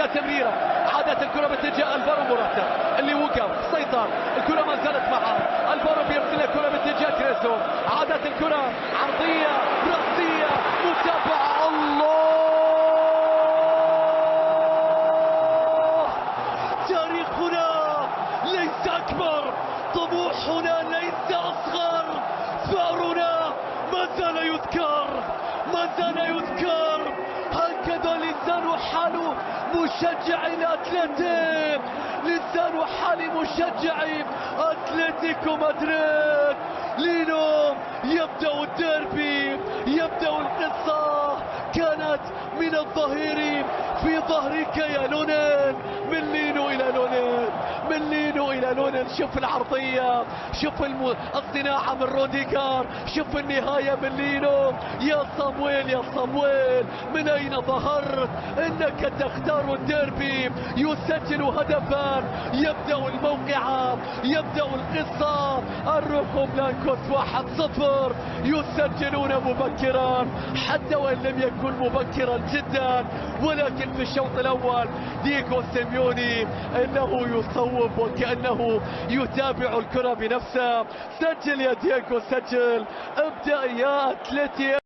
جاء تمريرة، عادت الكرة باتجاه الفارو موراتا اللي وقف سيطر، الكرة ما زالت معه، الفارو بيرسل الكرة باتجاه كريسو، عادت الكرة عرضية رأسية متابعة. الله، تاريخنا ليس أكبر، طموحنا ليس أصغر، ثأرنا ما زال يذكر، ما زال يذكر. هكذا لسان حال مشجع الأتلتيك، لسان حال مشجع أتلتيكو مدريد. لينو يبدأ الديربي، يبدأ القصة، كانت من الظهير في ظهرك يا لونين، من لينو إلى لونين، من لينو إلى لونين. شوف العرضية، شوف الصناعة من روديجر، شوف النهاية من لينو. يا صامويل، يا صامويل، من أين ظهرت؟ إنك تختار الديربي، يسجل هدفا، يبدأ الموقعة، يبدأ القصة. الروخو بلانكوس 1-0 يسجلون مبكرا، حتى وإن لم يكن مبكرا جدا، ولكن في الشوط الأول دييغو سيميوني إنه يصوب وكأنه يتابع الكرة بنفسه. سجل يا دييغو، سجل، ابدأ يا أتلتي.